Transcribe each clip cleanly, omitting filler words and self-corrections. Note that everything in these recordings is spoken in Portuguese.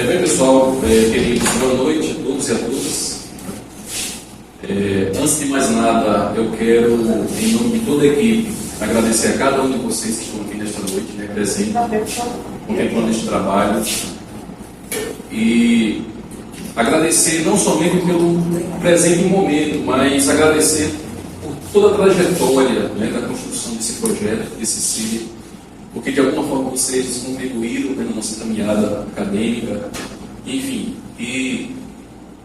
Bem, pessoal, queridos, boa noite a todos e a todas. Antes de mais nada, eu quero, em nome de toda a equipe, agradecer a cada um de vocês que estão aqui nesta noite, presente, contemplando este trabalho. E agradecer não somente pelo presente momento, mas agradecer por toda a trajetória da construção desse projeto, desse CIE, porque de alguma forma vocês contribuíram na nossa caminhada acadêmica, enfim. E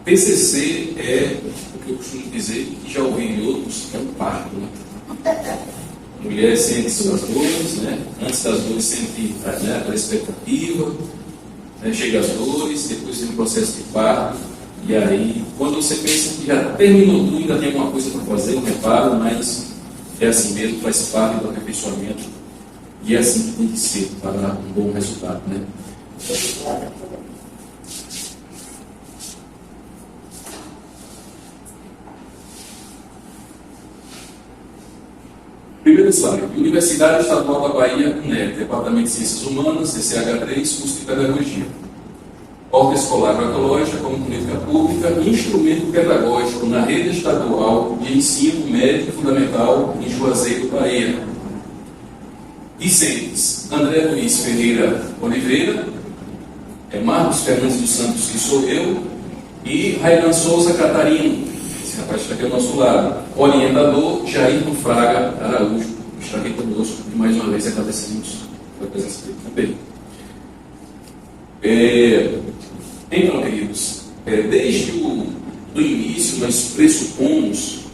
TCC é o que eu costumo dizer, que já ouvi de outros, é um parto. A mulher sente suas dores, antes das dores sente a expectativa, chega as dores, depois tem um processo de parto, e aí, quando você pensa que já terminou tudo, ainda tem alguma coisa para fazer, um reparo, mas é assim mesmo, faz parte do aperfeiçoamento. E é assim que tem que ser para um bom resultado, Primeiro slide. Universidade Estadual da Bahia, UNED, Departamento de Ciências Humanas, CCH3, curso de Pedagogia. Horta Escolar Agroecológica como política pública e instrumento pedagógico na rede estadual de ensino médio fundamental em Juazeiro, Bahia. Discentes: André Luiz Ferreira Oliveira, Marcos Fernandes dos Santos, que sou eu, e Railan Souza Catarino, esse rapaz está aqui ao nosso lado. Orientador: Jair Fraga Araújo, que está aqui conosco, e mais uma vez agradecemos pela presença dele também. Então, queridos, desde o início nós pressupomos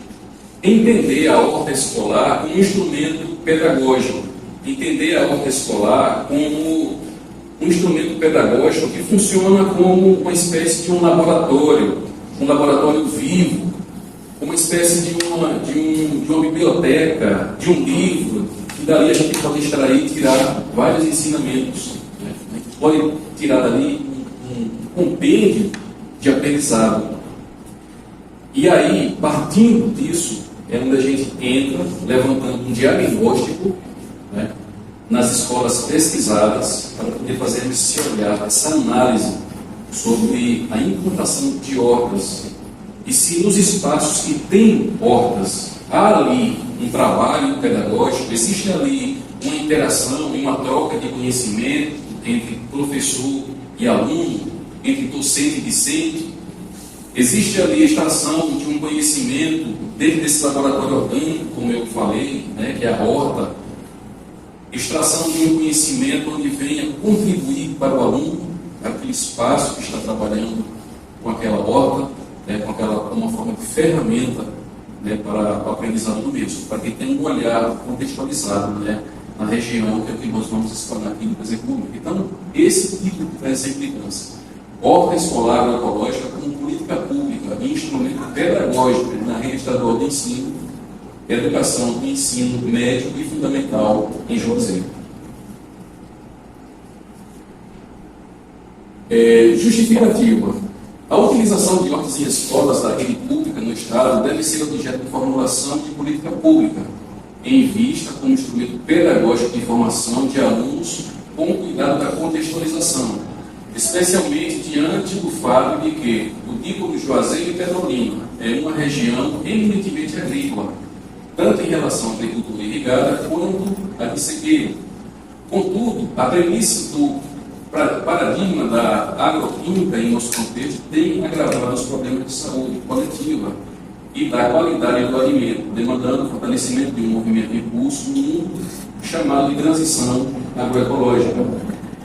entender a horta escolar como um instrumento pedagógico, entender a horta escolar como um instrumento pedagógico que funciona como uma espécie de um laboratório vivo, uma espécie de uma biblioteca, de um livro, que dali a gente pode extrair e tirar vários ensinamentos. A gente pode tirar dali um compêndio de aprendizado. E aí, partindo disso, é onde a gente entra, levantando um diagnóstico nas escolas pesquisadas, para poder fazer esse olhar, essa análise sobre a implantação de hortas. E se nos espaços que tem hortas, há ali um trabalho pedagógico, existe ali uma interação e uma troca de conhecimento entre professor e aluno, entre docente e discente, existe ali a extração de um conhecimento dentro desse laboratório orgânico, como eu falei, que é a horta, extração de um conhecimento onde venha contribuir para o aluno, aquele espaço que está trabalhando com aquela horta, com uma forma de ferramenta para o aprendizado do mesmo, para que tenha um olhar contextualizado na região, que é o que nós vamos explorar aqui no presente momento. Então, esse tipo de implicância. Horta escolar agroecológica como política pública e instrumento pedagógico na rede estadual de ensino, educação e ensino médio e fundamental em Juazeiro. Justificativa. A utilização de hortas em escolas da rede pública no Estado deve ser objeto de formulação de política pública, em vista como instrumento pedagógico de formação de alunos com cuidado da contextualização, especialmente diante do fato de que o dípolo Juazeiro e Petrolina é uma região eminentemente agrícola, tanto em relação à agricultura irrigada quanto à de sequeiro. Contudo, a premissa do paradigma da agroquímica em nosso contexto tem agravado os problemas de saúde coletiva e da qualidade do alimento, demandando o fortalecimento de um movimento em curso no mundo chamado de transição agroecológica.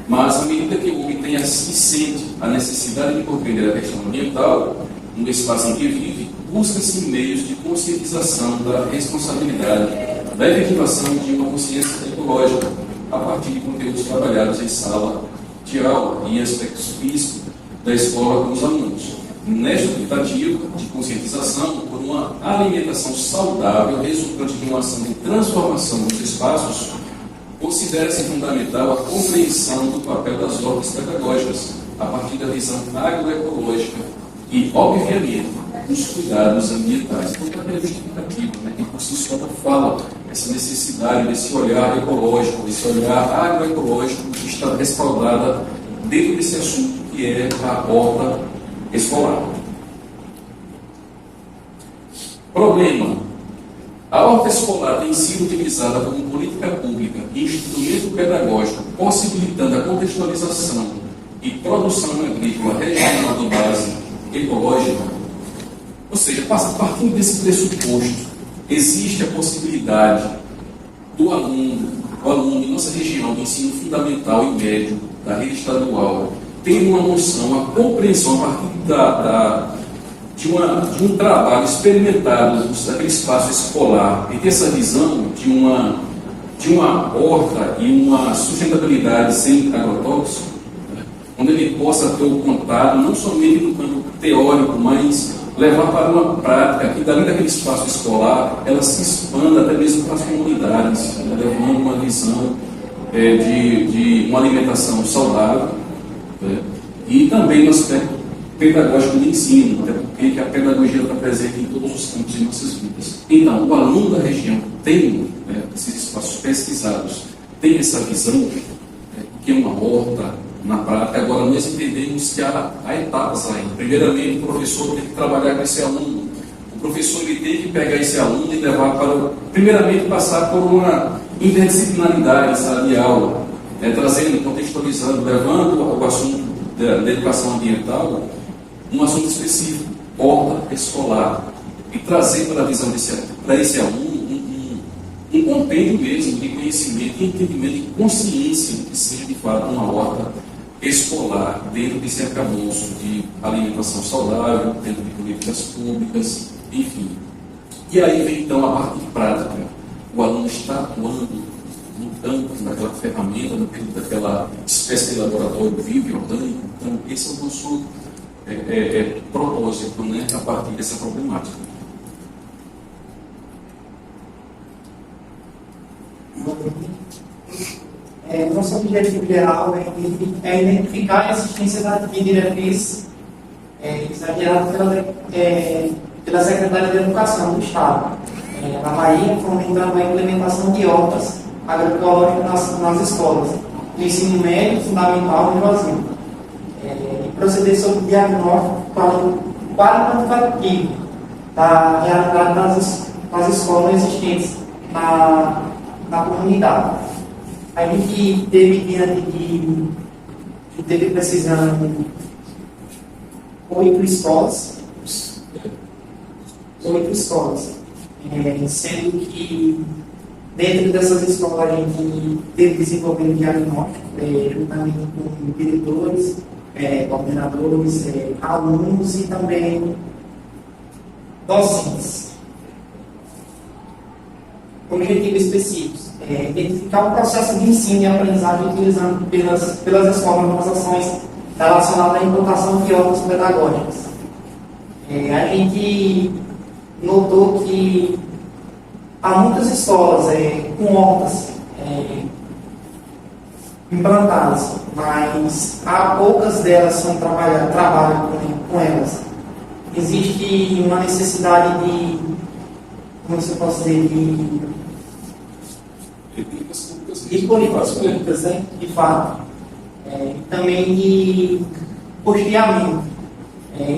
Mas, à medida que o homem tem e sente a necessidade de compreender a questão ambiental, no espaço em que vive, busca-se meios de conscientização da responsabilidade, da efetivação de uma consciência ecológica, a partir de conteúdos trabalhados em sala de aula e aspectos físicos da escola com os alunos. Nesta tentativa de conscientização por uma alimentação saudável resultante de uma ação de transformação dos espaços, considera-se fundamental a compreensão do papel das hortas pedagógicas a partir da visão agroecológica e, obviamente, dos cuidados ambientais. Então, é justificativo, que por si só fala essa necessidade desse olhar ecológico, desse olhar agroecológico que está respaldada dentro desse assunto que é a horta escolar. Problema: a horta escolar tem sido utilizada como política pública e instrumento pedagógico, possibilitando a contextualização e produção agrícola regional de base ecológica. Ou seja, partindo desse pressuposto, existe a possibilidade do aluno em nossa região de ensino fundamental e médio, da rede estadual, ter uma noção, uma compreensão a partir de um trabalho experimentado daquele espaço escolar e ter essa visão de uma horta e uma sustentabilidade sem agrotóxico, onde ele possa ter o contato, não somente no campo teórico, mas levar para uma prática que, dali daquele espaço escolar, ela se expanda até mesmo para as comunidades, levando uma visão de uma alimentação saudável, e também no aspecto pedagógico do ensino, até porque a pedagogia está presente em todos os campos de nossas vidas. Então, o aluno da região tem, esses espaços pesquisados, tem essa visão, que é uma horta na prática. Agora, nós entendemos que há etapas aí. Primeiramente, o professor tem que trabalhar com esse aluno. O professor ele tem que pegar esse aluno e levar primeiramente, passar por uma interdisciplinaridade de aula, trazendo, contextualizando, levando o assunto da educação ambiental, um assunto específico, horta escolar, e trazer para a visão para esse aluno um compêndio mesmo de conhecimento, entendimento e consciência que seja de fato uma horta escolar dentro desse arcabouço de alimentação saudável, dentro de políticas públicas, enfim. E aí vem então a parte prática. O aluno está atuando no campo, naquela ferramenta, daquela espécie de laboratório vivo e orgânico. Então, esse é o nosso propósito, a partir dessa problemática. Nosso objetivo geral é identificar a existência de diretrizes exageradas pela Secretaria de Educação do Estado, na Bahia, fomentando a implementação de hortas agroecológicas nas escolas, do ensino médio, fundamental e básico. E proceder sobre o diagnóstico qualitativo da realidade das escolas existentes na comunidade. A gente teve precisando 8 escolas, sendo que dentro dessas escolas a gente teve desenvolvendo diagnóstico, juntamente com diretores, coordenadores, alunos e também docentes. Objetivos específicos: identificar o processo de ensino e aprendizagem utilizando pelas escolas nas ações relacionadas à implantação de hortas pedagógicas. A gente notou que há muitas escolas com hortas implantadas, mas há poucas delas que trabalham com elas. Existe uma necessidade de, como se eu posso dizer, de políticas públicas, de fato, também de custeamento.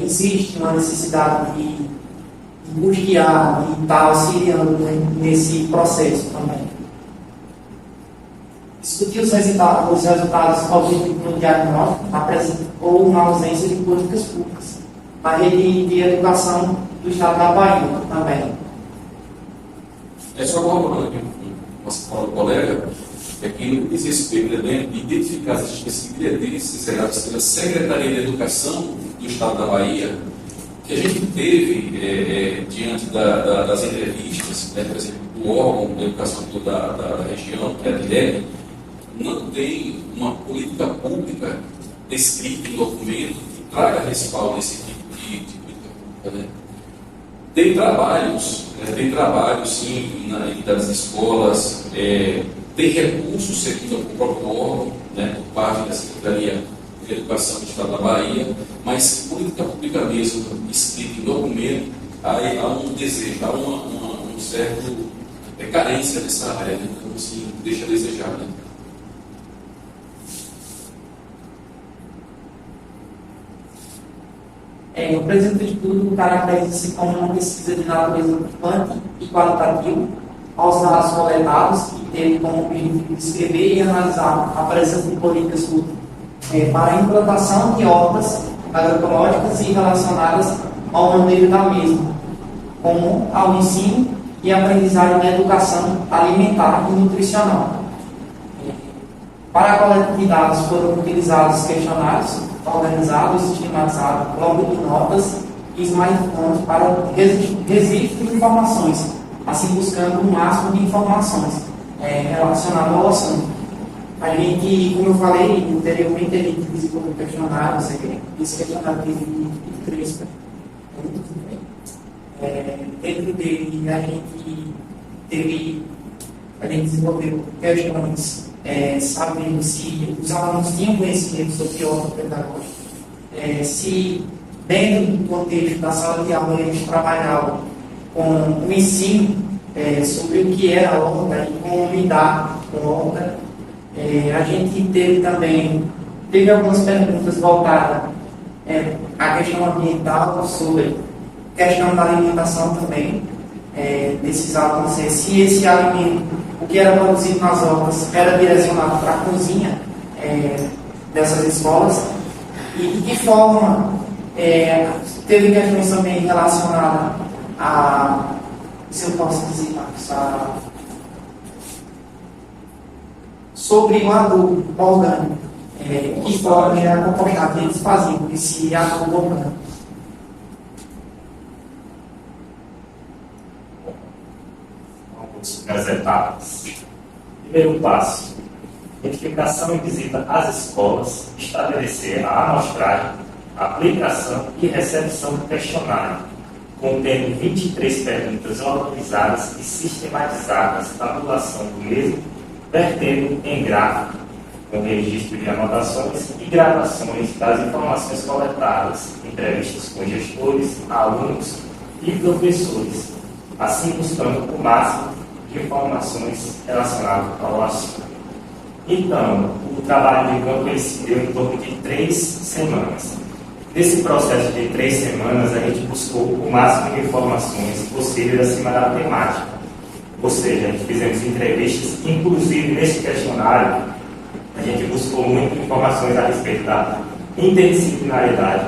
Existe uma necessidade de custear e estar auxiliando nesse processo também. Discutir os resultados obtidos no diagnóstico ou na ausência de políticas públicas na rede de educação do Estado da Bahia também. Só corroborando aqui nossa fala do colega, é que no que diz respeito de identificar as específicas diretrizes geradas pela Secretaria de Educação do Estado da Bahia, que a gente teve diante das entrevistas, por exemplo, do órgão de educação da região, que é a DIREC, não tem uma política pública descrita em documento que traga respaldo a esse tipo de política pública. Tem trabalhos, sim, das escolas, tem recursos seguindo o próprio órgão, por parte da Secretaria de Educação do Estado da Bahia, mas política pública mesmo, escrita em documento, há um desejo, há um certo carência nessa área, então assim, deixa a desejar. O presente de tudo caracteriza-se como uma pesquisa de natureza quântica e qualitativa aos dados coletados e teve como objetivo descrever e analisar a presença de políticas públicas para a implantação de hortas agroecológicas e relacionadas ao manejo da mesma, como ao ensino e aprendizagem da educação alimentar e nutricional. Para a coleta de dados foram utilizados questionários organizados e sistematizados, bloco de notas e smartphones para registro de informações, assim buscando o máximo de informações relacionadas ao assunto. A gente, como eu falei anteriormente, a gente desenvolveu questionários, esse questionário teve 3. Dentro dele a gente desenvolveu questões sabendo se os alunos tinham conhecimento sobre horta pedagógica, se dentro do contexto da sala de aula eles trabalhavam com o ensino sobre o que era a horta e como lidar com a horta. A gente teve algumas perguntas voltadas à questão ambiental, sobre questão da alimentação também, desses alunos, se esse alimento, o que era produzido nas hortas, era direcionado para a cozinha dessas escolas, e de que forma teve questões também relacionadas a, se eu posso dizer, Marcos, sobre o adubo orgânico, que forma era a compostagem que eles faziam, esse adubo orgânico. Nas etapas. Primeiro passo: identificação e visita às escolas, estabelecer a amostragem, aplicação e recepção do questionário, contendo 23 perguntas organizadas e sistematizadas, tabulação do mesmo, vertendo em gráfico, com registro de anotações e gravações das informações coletadas, entrevistas com gestores, alunos e professores, assim buscando o máximo de informações relacionadas ao assunto. Então, o trabalho de campo ele se deu em torno de 3 semanas. Nesse processo de 3 semanas, a gente buscou o máximo de informações possíveis acima da temática. Ou seja, a gente fizemos entrevistas, inclusive nesse questionário, a gente buscou muitas informações a respeito da interdisciplinaridade,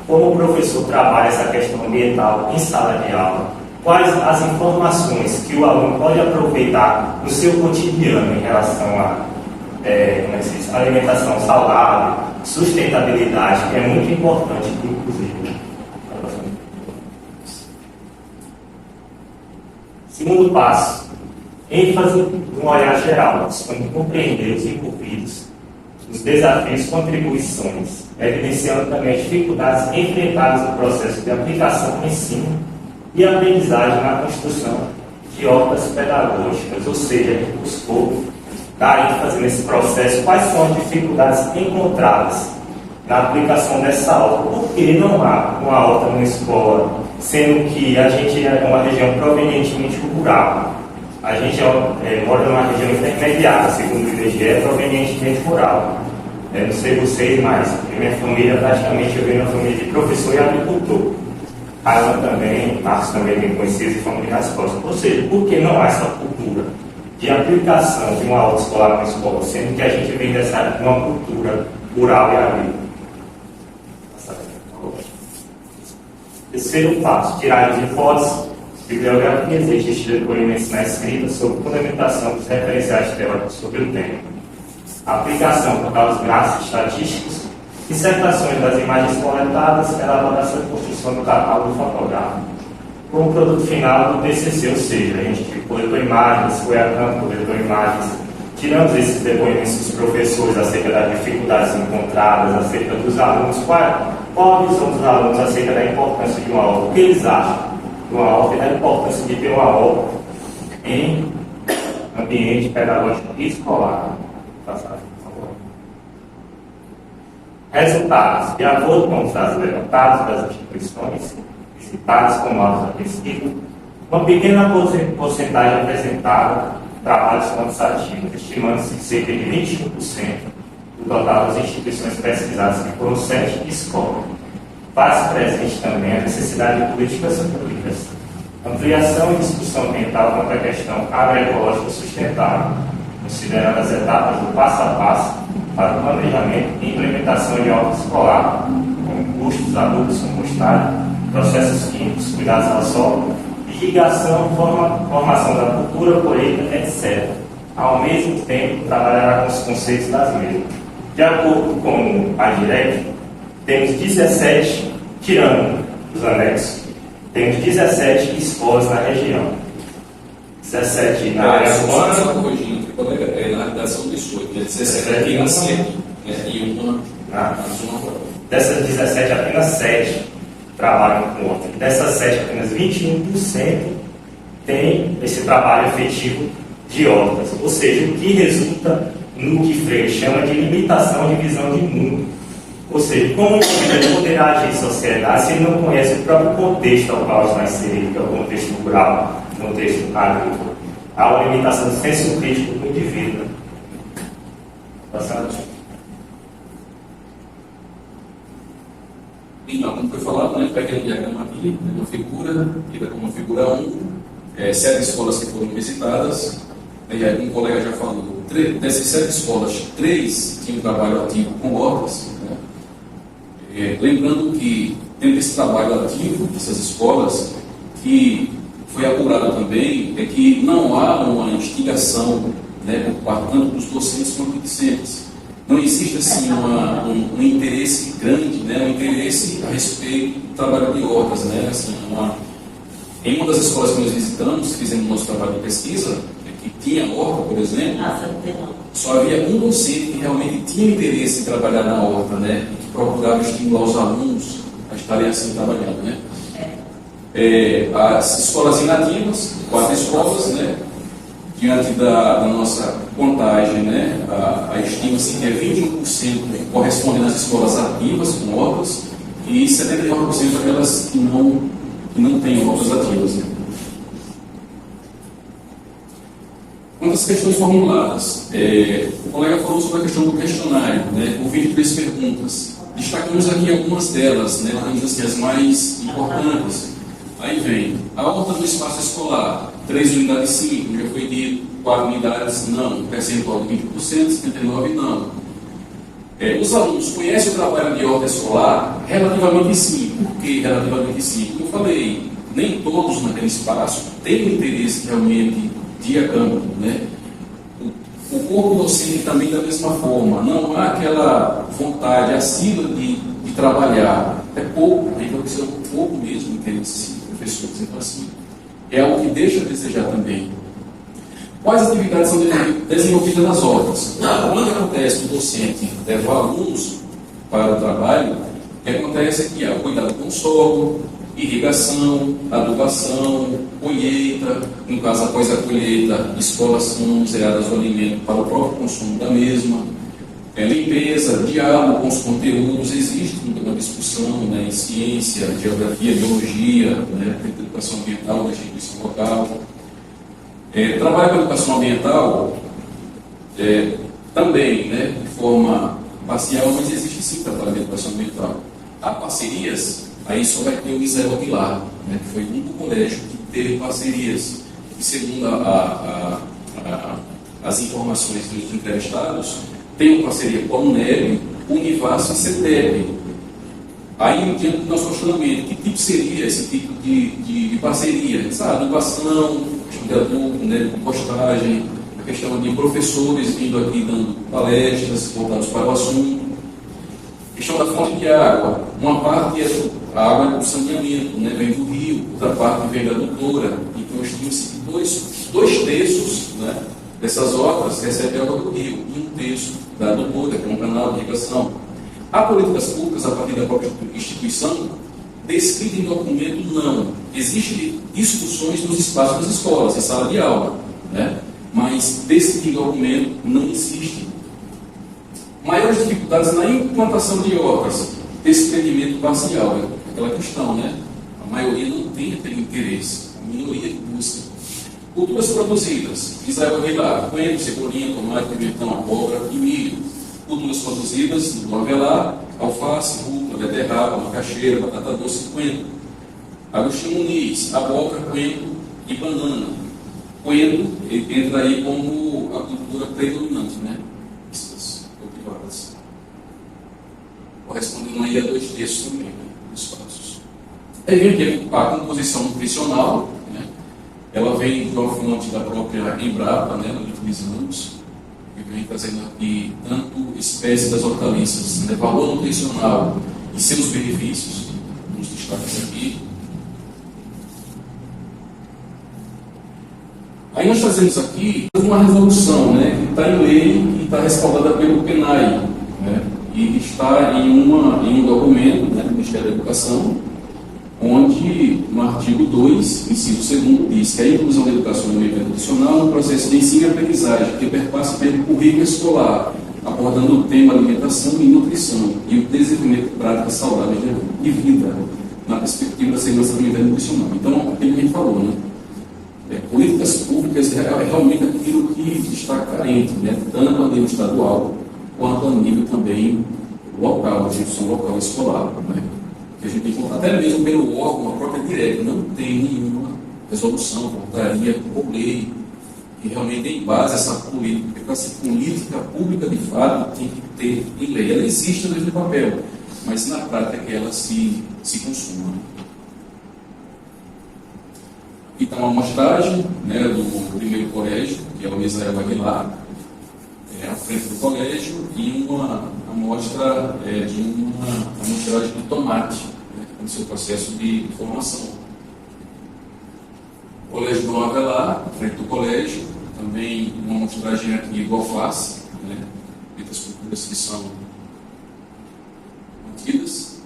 como o professor trabalha essa questão ambiental em sala de aula, quais as informações que o aluno pode aproveitar no seu cotidiano em relação a alimentação saudável, sustentabilidade, que é muito importante, inclusive. Segundo passo, ênfase no olhar geral, buscando compreender os envolvidos, os desafios e contribuições, evidenciando também as dificuldades enfrentadas no processo de aplicação do ensino e aprendizagem na construção de hortas pedagógicas, ou seja, a gente buscou dar ênfase nesse processo, quais são as dificuldades encontradas na aplicação dessa horta. Por que não há uma horta numa escola, sendo que a gente é uma região provenientemente rural? A gente mora numa região intermediária, segundo o IBGE, provenientemente rural. Não sei vocês, mas minha família, praticamente, eu venho de uma família de professor e agricultor. A Ana também, Marcos também bem conhecido e família resposta. Ou seja, por que não há essa cultura de aplicação de uma aula escolar na escola, sendo que a gente vem dessa uma cultura rural e agrícola? Terceiro passo: tirar de hipóteses, bibliografias, registros de depoimentos na escrita sobre fundamentação dos referenciais teóricos sobre o tema. Aplicação por dados gráficos estatísticos, dissertações das imagens coletadas, elaboração e construção do catálogo fotográfico. Como produto final do TCC, ou seja, a gente coletou imagens, foi a campo, coletou imagens, tiramos esses depoimentos dos professores acerca das dificuldades encontradas, acerca dos alunos, qual a visão dos alunos acerca da importância de uma horta, o que eles acham de uma horta e da importância de ter uma horta em ambiente pedagógico e escolar. Passagem, por favor. Resultados: de acordo com os dados levantados das instituições visitadas como alvos da pesquisa, uma pequena porcentagem apresentava trabalhos quantitativos, estimando-se que cerca de 21% do total das instituições pesquisadas, que foram 7 escolas. Faz presente também a necessidade de políticas públicas, ampliação e discussão ambiental quanto à questão agroecológica sustentável, considerando as etapas do passo a passo para o planejamento e implementação de horta escolar, como custos, adubos, compostagem, processos químicos, cuidados ao solo, irrigação, formação da cultura, colheita, etc. Ao mesmo tempo, trabalhará com os conceitos das mesmas. De acordo com a DIREC, temos 17, tirando os anexos, temos 17 escolas na região. 17 na área urbana. Só corrigindo, colega, na redação 18, 17 aqui na sede, e uma na zona rural. Dessas 17, apenas 7 trabalham com horta. Dessas 7, apenas 21% tem esse trabalho efetivo de hortas. Ou seja, o que resulta no que Freire chama de limitação de visão de mundo. Ou seja, como o indivíduo poderá agir em sociedade se ele não conhece o próprio contexto ao qual está inserido, que é o contexto rural, o contexto agrícola. Há uma limitação do senso crítico do indivíduo. Passando. Então, como foi falado, né, pequeno diagrama aqui, uma figura, que como uma figura 1, 7 escolas que foram visitadas, e aí um colega já falou, dessas 7 escolas, 3 tinham trabalho ativo com hortas, né? Lembrando que dentro desse trabalho ativo dessas escolas, que foi apurado também, é que não há uma instigação, né, por parte tanto dos docentes quanto dos discentes. Não existe assim um interesse grande, né, um interesse a respeito do trabalho de hortas, né, assim, em uma das escolas que nós visitamos, fizemos nosso trabalho de pesquisa, que tinha horta, por exemplo, só havia um docente que realmente tinha interesse em trabalhar na horta, né, e que procurava estimular os alunos a estarem assim trabalhando, né. As escolas inativas, 4 escolas, né, diante da nossa contagem, né, a estima-se que é 21% correspondendo às escolas ativas com hortas e 79% aquelas que não têm hortas ativas. Né. Quantas questões formuladas? O colega falou sobre a questão do questionário, né, com 23 perguntas. Destacamos aqui algumas delas, né, digamos assim, as mais importantes. Aí vem a horta do espaço escolar, 3 unidades sim, como já foi dito, 4 unidades não, percentual de 20%, 79% não. Os alunos conhecem o trabalho de horta escolar? Relativamente sim. Por que relativamente sim? Como eu falei, nem todos naquele espaço têm interesse realmente de ir a campo, né? O corpo docente também da mesma forma, não há aquela vontade assídua de trabalhar. É pouco, a gente vai precisar um pouco mesmo interesse de professores, então assim, é algo que deixa a desejar também. Quais atividades são desenvolvidas nas hortas? Quando acontece que o docente leva alunos para o trabalho, o que acontece é que há o cuidado com o solo, irrigação, adubação, colheita, no caso após a colheita, escolação, zeradas do alimento para o próprio consumo da mesma, limpeza, diálogo com os conteúdos, existe uma discussão, né, em ciência, geografia, biologia, né, educação ambiental da instituição local. Trabalho com educação ambiental também, né, de forma parcial, mas existe sim trabalho de educação ambiental. Há parcerias, aí só vai ter o Israel Aguilar, né, que foi um do colégio que teve parcerias. E segundo as informações dos entrevistados, tem uma parceria com a UNEB, Univas e CETEP. Aí, diante do nosso questionamento, que tipo seria esse tipo de parceria? Adubação, questão de adubo, né, compostagem, a questão de professores vindo aqui dando palestras voltados para o assunto. Questão da fonte de água. Uma parte é a água do saneamento, né, vem do rio, outra parte vem da adutora. Então, nós temos dois terços, né, dessas hortas recebem água do rio, e 1/3 da adutora, que é um canal de irrigação. Há políticas públicas a partir da própria instituição, descrita em documento, não. Existem discussões nos espaços das escolas, em sala de aula, né? Mas descrita em documento não existe. Maiores dificuldades na implantação de hortas, desprendimento parcial, é aquela questão, né? A maioria não tem aquele interesse, a minoria que busca. Culturas produzidas, Israel Aguilar, coentro, cebolinha, tomate, pimentão, abóbora e milho. Culturas produzidas no avelar, alface, rúcula, beterraba, macaxeira, batata doce e coentro. Agostinho Muniz, abóbora, coentro e banana. Coentro entra aí como a cultura predominante, né? Essas cultivadas. Correspondendo aí a 2/3 também, né? Dos passos. Aí vem aqui a composição nutricional, né? Ela vem de uma fonte da própria Embrapa, né? Nós utilizamos, que vem trazendo aqui tanto espécies das hortaliças, né? Valor nutricional e seus benefícios, nos destaques aqui. Aí nós trazemos aqui uma resolução, né, que está em lei e está respaldada pelo PNAE, né, e está em um documento, né, do Ministério da Educação, onde no artigo 2, inciso 2º, diz que a inclusão da educação alimentar nutricional no processo de ensino e aprendizagem que perpassa pelo currículo escolar, abordando o tema alimentação e nutrição e o desenvolvimento de práticas saudáveis de vida, na perspectiva da segurança alimentar e nutricional. Então, aquilo que a gente falou, né? Políticas públicas é realmente aquilo que está carente, né? Tanto a nível estadual quanto a nível também local, a instituição local escolar, né? Que a gente tem que contar, até mesmo pelo órgão, a própria direta, não tem nenhuma resolução, portaria por lei que realmente tem base essa política, porque essa política pública de fato tem que ter em lei. Ela existe no papel, mas na prática é que ela se consuma. Aqui está uma amostragem, né, do primeiro colégio, que é o Misael Aguilar, à frente do colégio, e uma amostra de uma amostragem de tomate, né, no seu processo de formação. O colégio do Avelar, à frente do colégio, também uma amostragem aqui do alface, né, entre as culturas que são mantidas.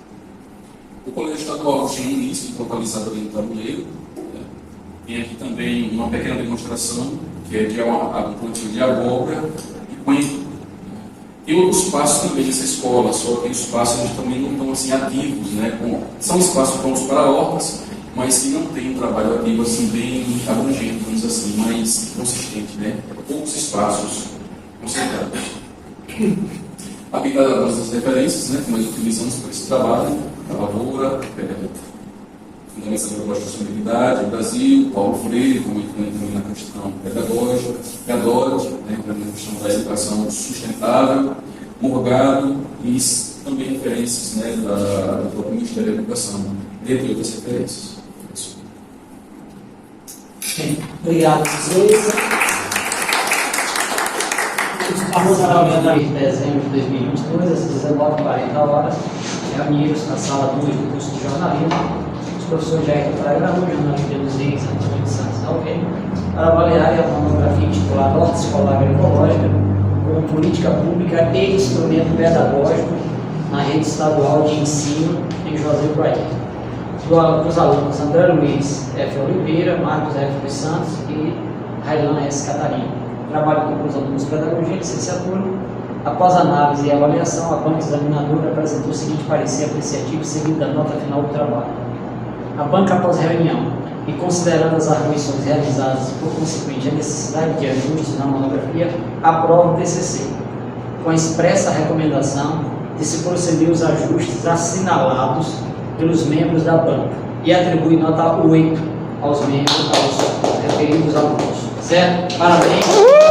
O colégio estadual de Muniz, localizado ali no tabuleiro. Tem aqui também uma pequena demonstração, que é de um plantio de abóbora e coentro. Tem outros espaços também nessa escola, só que os espaços eles também não estão assim ativos, né? São espaços prontos para hortas, mas que não tem um trabalho ativo assim bem abrangente, vamos assim, mais consistente, né? Poucos espaços concentrados. Aqui está as nossas referências, né, que nós utilizamos para esse trabalho: a lavoura, Fundamentos da Sustentabilidade, o Brasil, Paulo Freire, como na questão pedagógica, Gadot, né, na questão da educação sustentável, Morgado e também referências, né, do próprio Ministério da Educação, dentre outras referências. Obrigado a vocês. Estamos trabalhando em dezembro de 2022, às 19h40, reunidos na sala 2 do curso de jornalismo, os professores Jair Fraga, jornalista dos Reis, Antônio Santos Almeida, para avaliar a monografia intitulada Horta Escolar Agroecológica como política pública e instrumento pedagógico na rede estadual de ensino em Juazeiro, Bahia. Dos alunos André Luiz F. Oliveira, Marcos F. dos Santos e Railan S. Catarina. Trabalho de conclusão do curso de Pedagogia e Licenciatura. Após análise e avaliação, a banca examinadora apresentou o seguinte parecer apreciativo seguido da nota final do trabalho. A banca, após reunião e considerando as arguições realizadas e, por consequente, a necessidade de ajustes na monografia, aprova o TCC, com a expressa recomendação de se proceder os ajustes assinalados pelos membros da banca e atribui nota 8 aos referidos alunos. Certo? Parabéns!